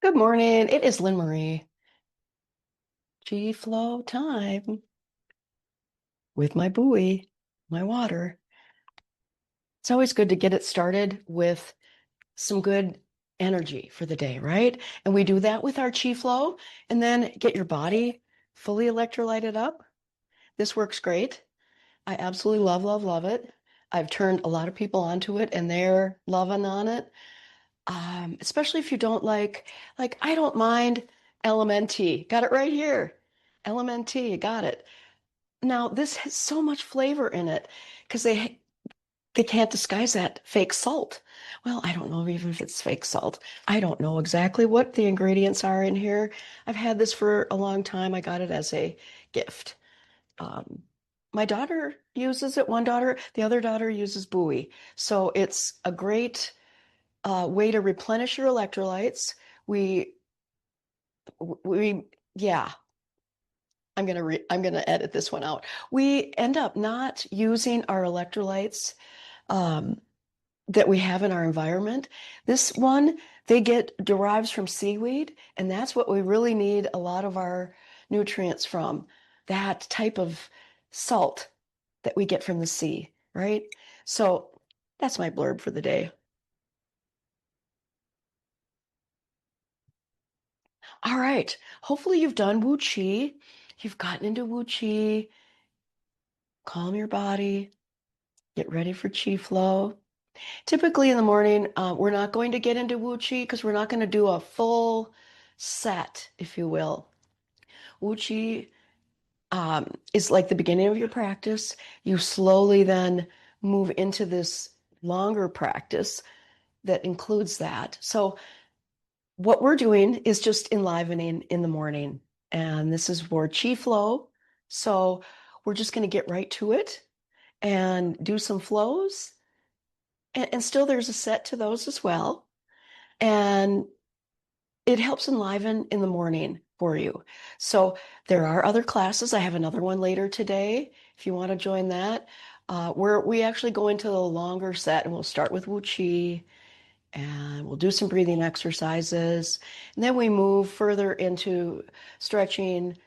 Good morning. It is Lynn Marie. G-flow time with my buoy, my water. It's always good to get it started with some good energy for the day, right? And we do that with our chi flow and then get your body fully electrolyted up. This works great. I absolutely love, love, love it. I've turned a lot of people onto it and they're loving on it. Especially if you don't like I don't mind LMNT. Got it right here. LMNT, you got it. Now, this has so much flavor in it because they can't disguise that fake salt. Well, I don't know even if it's fake salt. I don't know exactly what the ingredients are in here. I've had this for a long time. I got it as a gift. Um, my daughter uses it, one daughter, the other daughter uses buoy. So it's a great way to replenish your electrolytes. We yeah, I'm gonna edit this one out. We end up not using our electrolytes um, that we have in our environment. This one, they get derives from seaweed, and that's what we really need a lot of our nutrients from, that type of salt that we get from the sea, right? So that's my blurb for the day. All right. Hopefully you've done Wu Chi. You've gotten into Wu Chi. Calm your body. Get ready for Chi flow. Typically in the morning, we're not going to get into Wu Chi because we're not going to do a full set, if you will. Wu Chi is like the beginning of your practice. You slowly then move into this longer practice that includes that. So what we're doing is just enlivening in the morning. And this is for Chi flow. So we're just going to get right to it and do some flows. And still there's a set to those as well. And it helps enliven in the morning for you. So there are other classes. I have another one later today if you want to join that, where we actually go into the longer set and we'll start with Wu Chi and we'll do some breathing exercises. And then we move further into stretching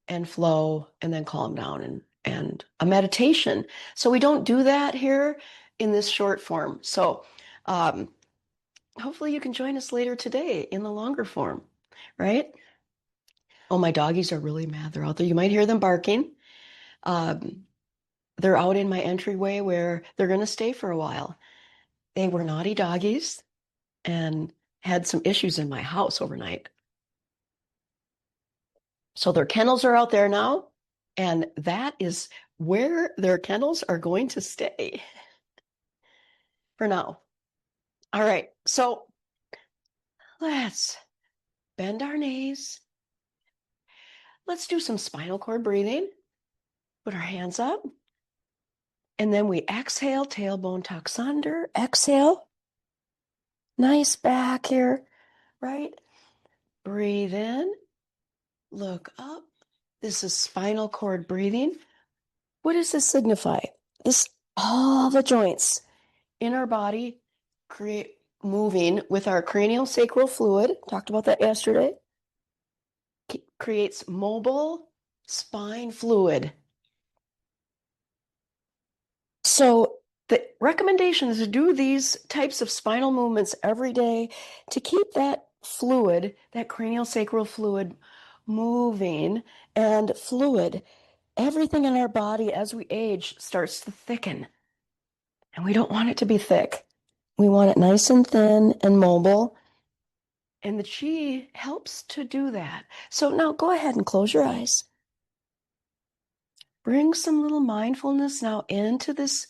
and flow and then calm down and a meditation. So we don't do that here in this short form. So um, hopefully you can join us later today in the longer form, right? Oh, my doggies are really mad. They're out there. You might hear them barking. Um, they're out in my entryway where they're going to stay for a while. They were naughty doggies and had some issues in my house overnight. So their kennels are out there now, and that is where their kennels are going to stay for now. All right, so let's bend our knees. Let's do some spinal cord breathing. Put our hands up, and then we exhale, tailbone tucks under. Exhale, nice back here, right? Breathe in, look up. This is spinal cord breathing. What does this signify? This, all the joints in our body create moving with our cranial sacral fluid. Talked about that yesterday. Creates mobile spine fluid. So the recommendation is to do these types of spinal movements every day to keep that fluid, that cranial sacral fluid, moving and fluid. Everything in our body as we age starts to thicken, and we don't want it to be thick. We want it nice and thin and mobile. And the chi helps to do that. So now go ahead and close your eyes. Bring some little mindfulness now into this.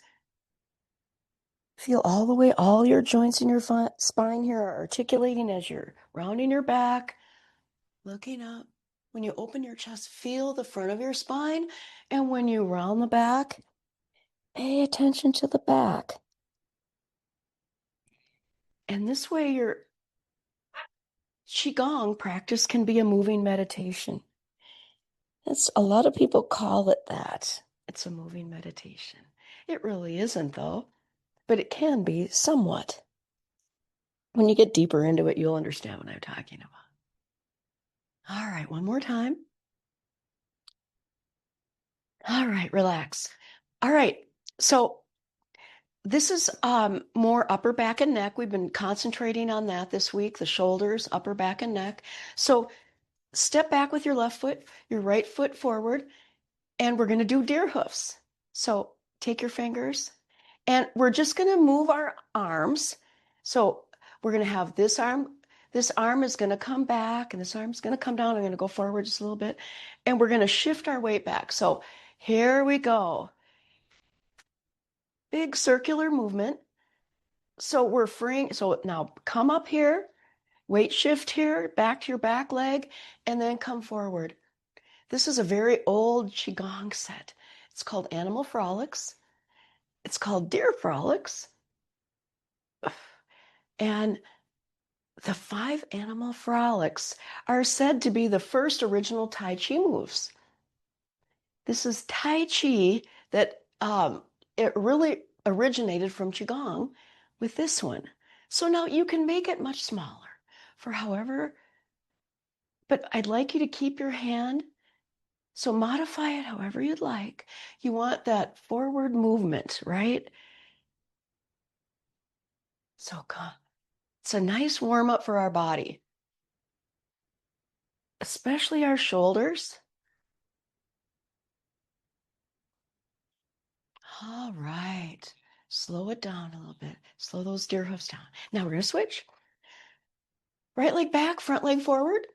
Feel all the way, all your joints in your spine here are articulating as you're rounding your back, looking up. When you open your chest, feel the front of your spine. And when you round the back, pay attention to the back. And this way, your Qigong practice can be a moving meditation. That's a lot of people call it that. It's a moving meditation. It really isn't, though, but it can be somewhat. When you get deeper into it, you'll understand what I'm talking about. All right, one more time. All right, relax. All right, so this is more upper back and neck. We've been concentrating on that this week, the shoulders, upper back and neck. So step back with your left foot, your right foot forward, and we're going to do deer hoofs. So take your fingers, and we're just going to move our arms. So we're going to have this arm. This arm is going to come back, and this arm is going to come down. I'm going to go forward just a little bit, and we're going to shift our weight back. So here we go. Big circular movement. So we're freeing. So now come up here, weight shift here, back to your back leg, and then come forward. This is a very old Qigong set. It's called Animal Frolics. It's called Deer Frolics. And the 5 animal frolics are said to be the first original Tai Chi moves. This is Tai Chi that it really originated from Qigong with this one. So now you can make it much smaller for however, but I'd like you to keep your hand. So modify it however you'd like. You want that forward movement, right? So it's a nice warm up for our body, especially our shoulders. All right. Slow it down a little bit. Slow those deer hoofs down. Now we're going to switch. Right leg back, front leg forward.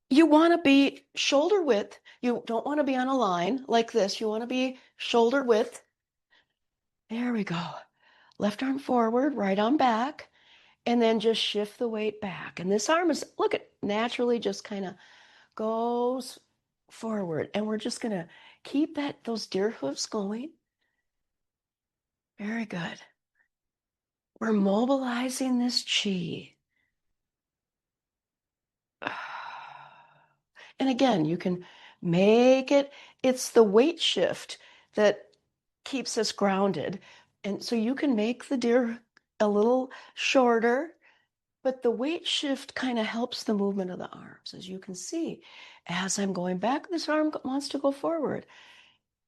You want to be shoulder width. You don't want to be on a line like this. You want to be shoulder width. There we go. Left arm forward, right arm back, and then just shift the weight back. And this arm is, look at, naturally just kind of goes forward. And we're just going to keep those deer hoofs going. Very good. We're mobilizing this chi. And again, you can make it, it's the weight shift that keeps us grounded. And so you can make the deer a little shorter, but the weight shift kind of helps the movement of the arms. As you can see, as I'm going back, this arm wants to go forward.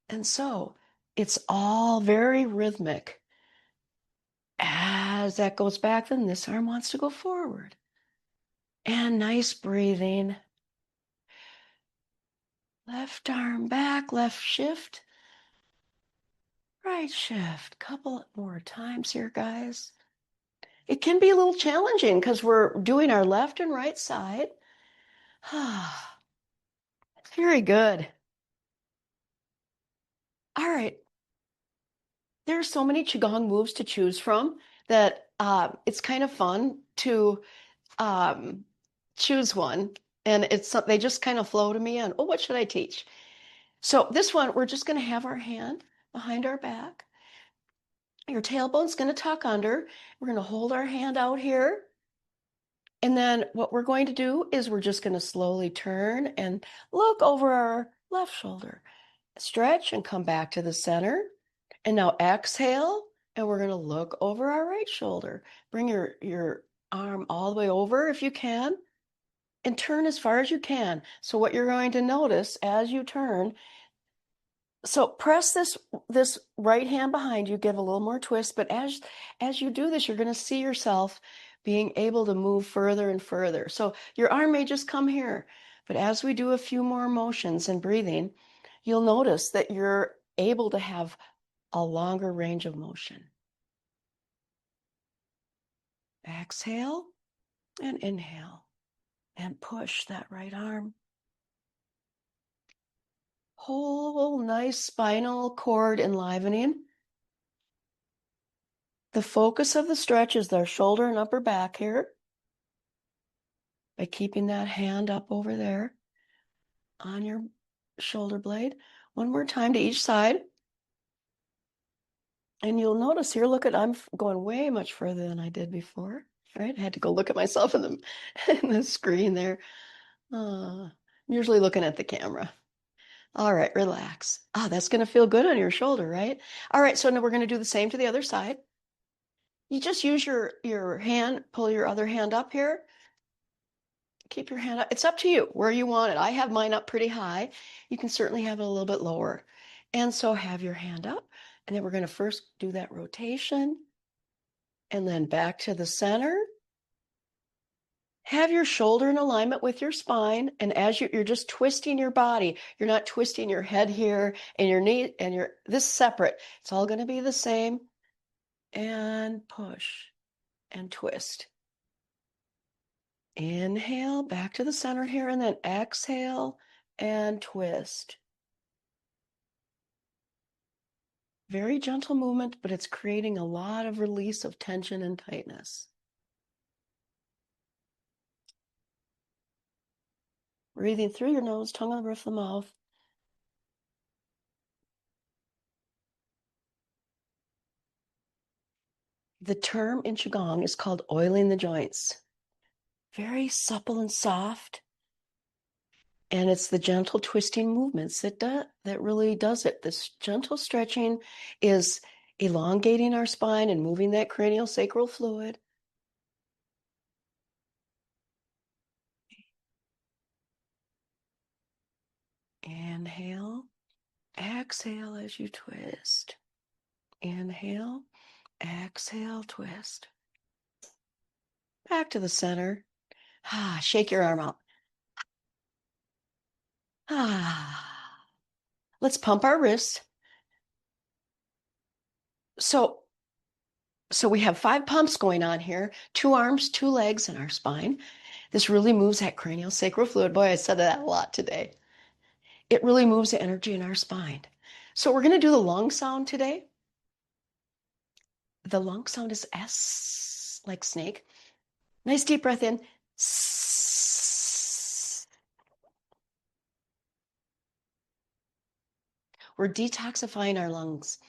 And so it's all very rhythmic. As that goes back, then this arm wants to go forward. And nice breathing. Left arm back, left shift, right shift. Couple more times here, guys. It can be a little challenging because we're doing our left and right side. Very good. All right. There are so many Qigong moves to choose from that it's kind of fun to um, choose one. And they just kind of flow to me on, oh, what should I teach? So this one, we're just going to have our hand behind our back. Your tailbone's going to tuck under. We're going to hold our hand out here. And then what we're going to do is we're just going to slowly turn and look over our left shoulder. Stretch and come back to the center. And now exhale, and we're going to look over our right shoulder. Bring your arm all the way over if you can, and turn as far as you can. So what you're going to notice as you turn, so press this right hand behind you, give a little more twist, but as you do this, you're going to see yourself being able to move further and further. So your arm may just come here, but as we do a few more motions and breathing, you'll notice that you're able to have a longer range of motion. Exhale and inhale and push that right arm. Whole nice spinal cord enlivening. The focus of the stretch is their shoulder and upper back here. By keeping that hand up over there on your shoulder blade. One more time to each side. And you'll notice here, look at, I'm going way much further than I did before, right? I had to go look at myself in the screen there. I'm usually looking at the camera. All right, relax. That's going to feel good on your shoulder, right? All right, so now we're going to do the same to the other side. You just use your hand, pull your other hand up here. Keep your hand up. It's up to you where you want it. I have mine up pretty high. You can certainly have it a little bit lower. And so have your hand up. And then we're going to first do that rotation and then back to the center. Have your shoulder in alignment with your spine. And as you're just twisting your body, you're not twisting your head here and your knee and this separate. It's all going to be the same. And push and twist. Inhale back to the center here and then exhale and twist. Very gentle movement, but it's creating a lot of release of tension and tightness. Breathing through your nose, tongue on the roof of the mouth. The term in Qigong is called oiling the joints. Very supple and soft. And it's the gentle twisting movements that really does it. This gentle stretching is elongating our spine and moving that cranial sacral fluid. Inhale, exhale as you twist. Inhale, exhale, twist. Back to the center. Shake your arm out. Let's pump our wrists. So we have 5 pumps going on here, 2 arms, 2 legs, and our spine. This really moves that cranial sacral fluid. Boy, I said that a lot today. It really moves the energy in our spine. So we're going to do the lung sound today. The lung sound is S, like snake. Nice deep breath in. We're detoxifying our lungs.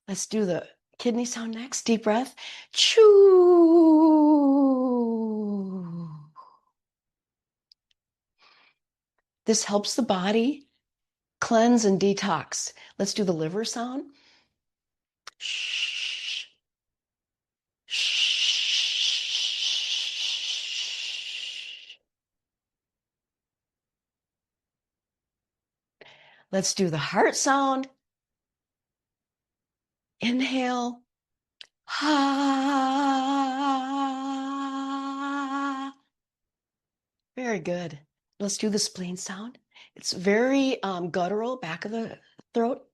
Let's do the kidney sound next. Deep breath. Choo. This helps the body cleanse and detox. Let's do the liver sound. Shh. Shh. Let's do the heart sound. Inhale. Ha. Very good. Let's do the spleen sound. It's very guttural, back of the throat.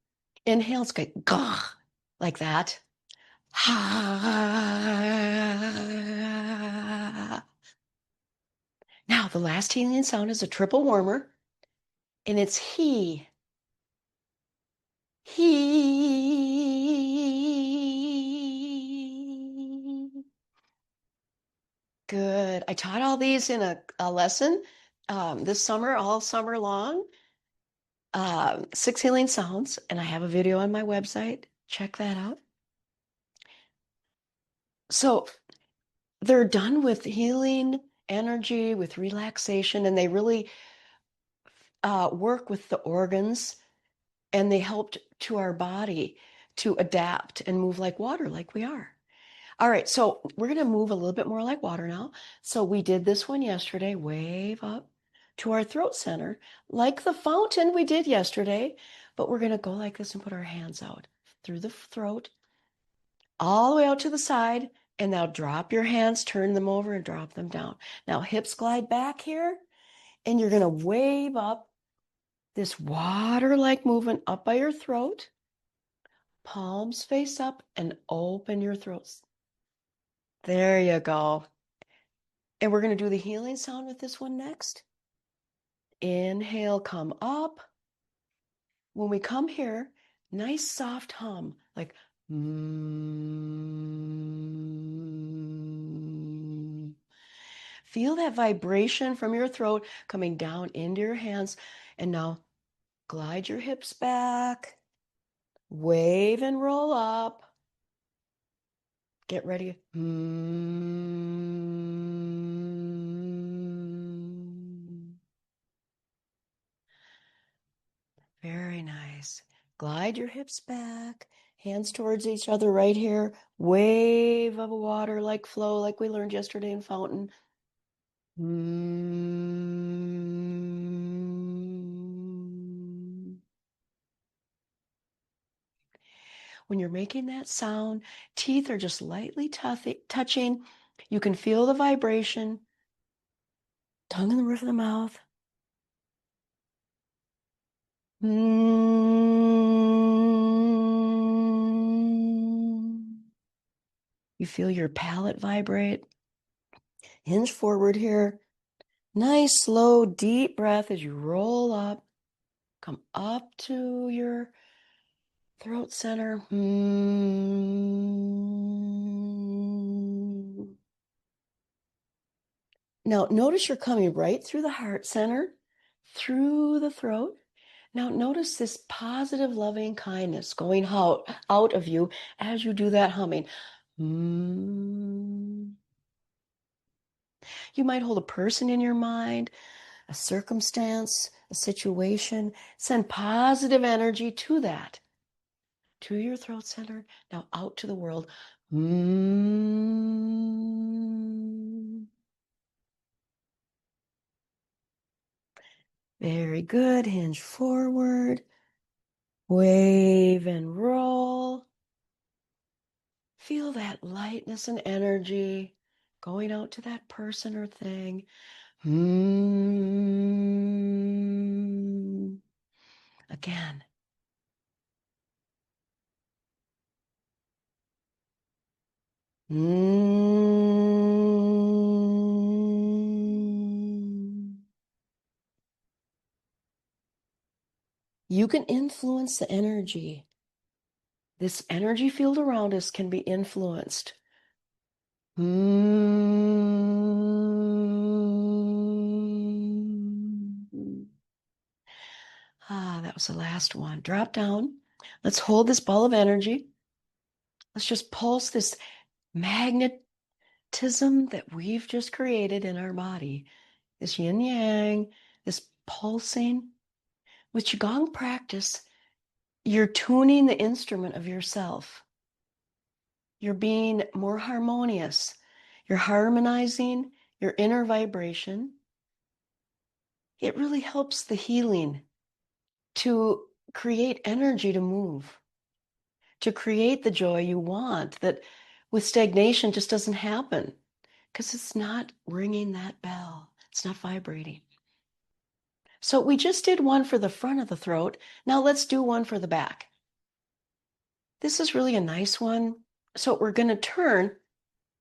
Inhale, it's like gah, like that. Ha. Now, the last healing sound is a triple warmer, and it's he. He. Good. I taught all these in a lesson this summer, all summer long. 6 healing sounds, and I have a video on my website. Check that out. So they're done with healing energy, with relaxation, and they really work with the organs, and they help to our body to adapt and move like water, like we are. All right, so we're going to move a little bit more like water now. So we did this one yesterday, wave up to our throat center, like the fountain we did yesterday, but we're going to go like this and put our hands out through the throat, all the way out to the side, and now drop your hands, turn them over and drop them down. Now hips glide back here, and you're going to wave up this water-like movement up by your throat, palms face up, and open your throats. There you go. And we're going to do the healing sound with this one next. Inhale, come up. When we come here, nice soft hum, like mm. Feel that vibration from your throat coming down into your hands. And now glide your hips back, wave and roll up. Get ready. Very nice. Glide your hips back, Hands towards each other right here. Wave of water like flow, like we learned yesterday in fountain. Mm. When you're making that sound, teeth are just lightly touching. You can feel the vibration. Tongue in the roof of the mouth. Mm. You feel your palate vibrate. Hinge forward here. Nice, slow, deep breath as you roll up. Come up to your throat center. Now, notice you're coming right through the heart center, through the throat. Now, notice this positive, loving kindness going out of you as you do that humming. Mm. You might hold a person in your mind, a circumstance, a situation. Send positive energy to that, to your throat center, now out to the world. Mm. Very good. Hinge forward. Wave and roll. Feel that lightness and energy going out to that person or thing. Mm. Again. Mm. You can influence the energy. This energy field around us can be influenced. Mm. That was the last one. Drop down. Let's hold this ball of energy. Let's just pulse this magnetism that we've just created in our body. This yin yang, this pulsing. With Qigong practice, you're tuning the instrument of yourself. You're being more harmonious. You're harmonizing your inner vibration. It really helps the healing to create energy to move, to create the joy you want that with stagnation just doesn't happen because it's not ringing that bell. It's not vibrating. So we just did one for the front of the throat. Now let's do one for the back. This is really a nice one. So we're going to turn.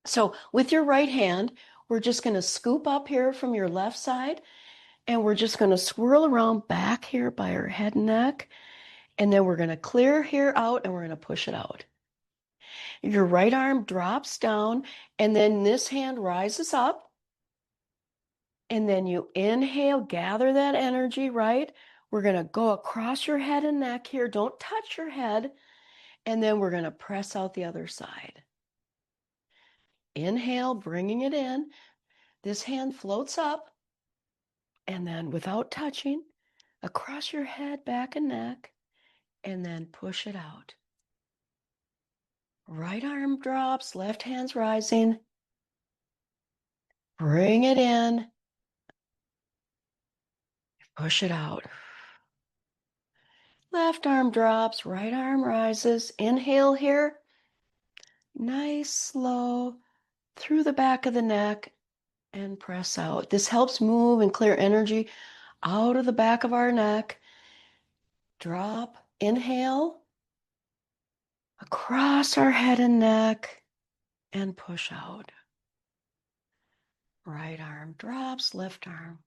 So with your right hand, we're just going to scoop up here from your left side, and we're just going to swirl around back here by our head and neck. And then we're going to clear here out and we're going to push it out. Your right arm drops down, and then this hand rises up. And then you inhale, gather that energy, right? We're going to go across your head and neck here. Don't touch your head. And then we're going to press out the other side. Inhale, bringing it in. This hand floats up. And then without touching, across your head, back and neck. And then push it out. Right arm drops, left hand's rising. Bring it in. Push it out. Left arm drops, right arm rises. Inhale here. Nice, slow, through the back of the neck and press out. This helps move and clear energy out of the back of our neck. Drop, inhale, across our head and neck and push out. Right arm drops, left arm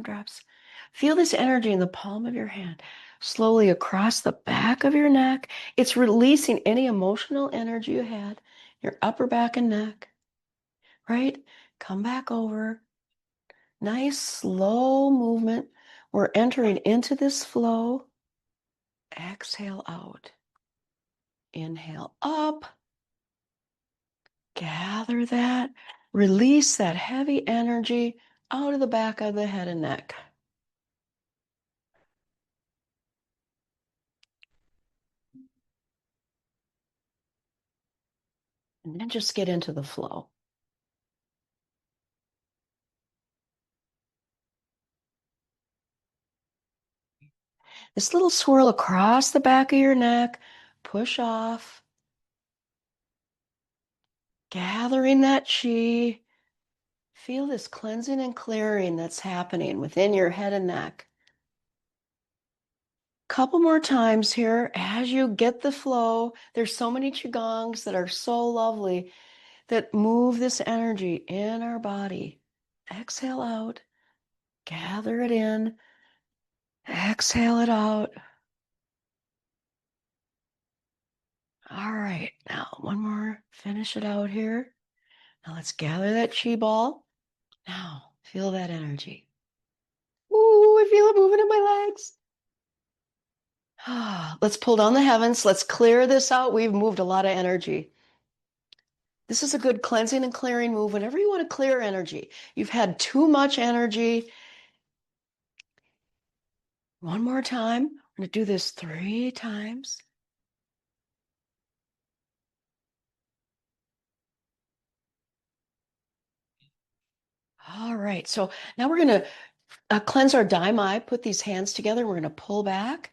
drops. Feel this energy in the palm of your hand, slowly across the back of your neck. It's releasing any emotional energy you had, your upper back and neck, right? Come back over. Nice, slow movement. We're entering into this flow. Exhale out. Inhale up. Gather that. Release that heavy energy out of the back of the head and neck. and then just get into the flow. This little swirl across the back of your neck, push off, gathering that chi. Feel this cleansing and clearing that's happening within your head and neck. Couple more times here as you get the flow. There's so many qigongs that are so lovely that move this energy in our body. Exhale out, gather it in, exhale it out. All right, now one more, finish it out here. Now let's gather that chi ball. Now feel that energy. Ooh, I feel it moving in my legs. Let's pull down the heavens. Let's clear this out. We've moved a lot of energy. This is a good cleansing and clearing move whenever you want to clear energy. You've had too much energy. One more time. We're going to do this 3 times. All right. So now we're going to cleanse our daimai. Put these hands together. We're going to pull back.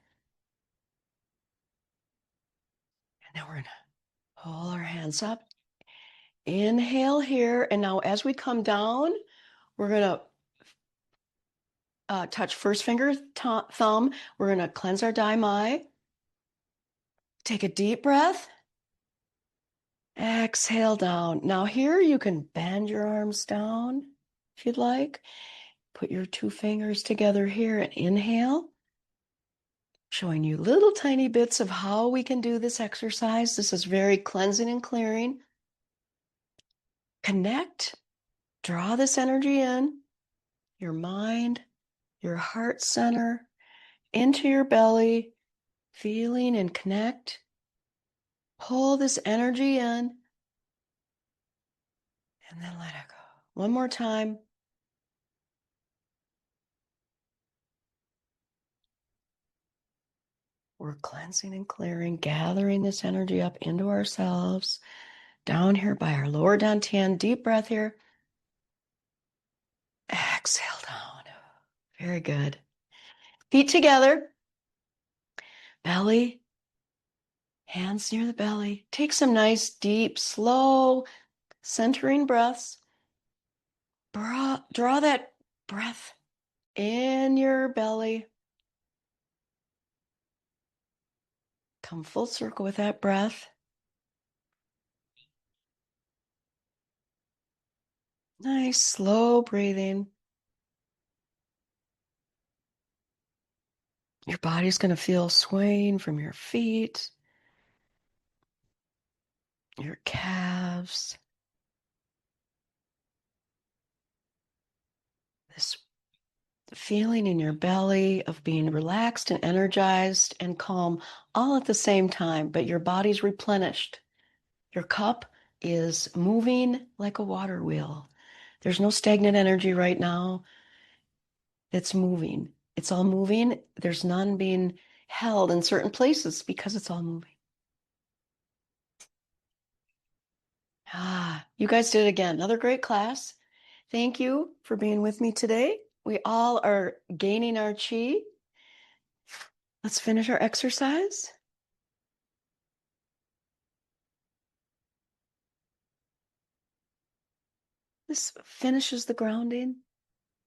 And then we're going to pull our hands up. Inhale here. And now as we come down, we're going to touch first finger, thumb. We're going to cleanse our daimai. Take a deep breath. Exhale down. Now here you can bend your arms down if you'd like. Put your 2 fingers together here and inhale. Showing you little tiny bits of how we can do this exercise. This is very cleansing and clearing. Connect. Draw this energy in. Your mind, your heart center, into your belly. Feeling and connect. Pull this energy in. And then let it go. One more time. We're cleansing and clearing, gathering this energy up into ourselves, down here by our lower dantian. Deep breath here. Exhale down. Very good. Feet together. Belly. Hands near the belly. Take some nice, deep, slow, centering breaths. Draw that breath in your belly. Come full circle with that breath. Nice, slow breathing. Your body's going to feel swaying from your feet, your calves. This feeling in your belly of being relaxed and energized and calm all at the same time, but your body's replenished. Your cup is moving like a water wheel. There's no stagnant energy right now. It's moving. It's all moving. There's none being held in certain places because it's all moving. You guys did it again. Another great class. Thank you for being with me today. We all are gaining our chi. Let's finish our exercise. This finishes the grounding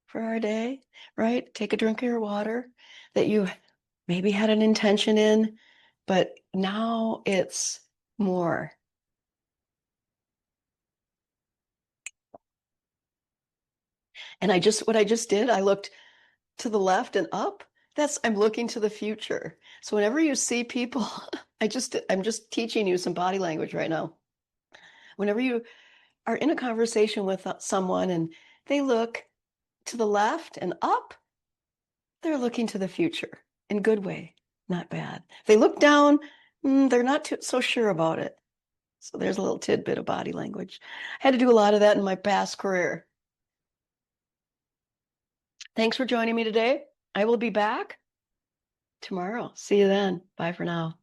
for our day, right? Take a drink of your water that you maybe had an intention in, but now it's more. And what I just did, I looked to the left and up. I'm looking to the future. So whenever you see people, I'm just teaching you some body language right now. Whenever you are in a conversation with someone and they look to the left and up, they're looking to the future in good way, not bad. If they look down, they're not so sure about it. So there's a little tidbit of body language. I had to do a lot of that in my past career. Thanks for joining me today. I will be back tomorrow. See you then. Bye for now.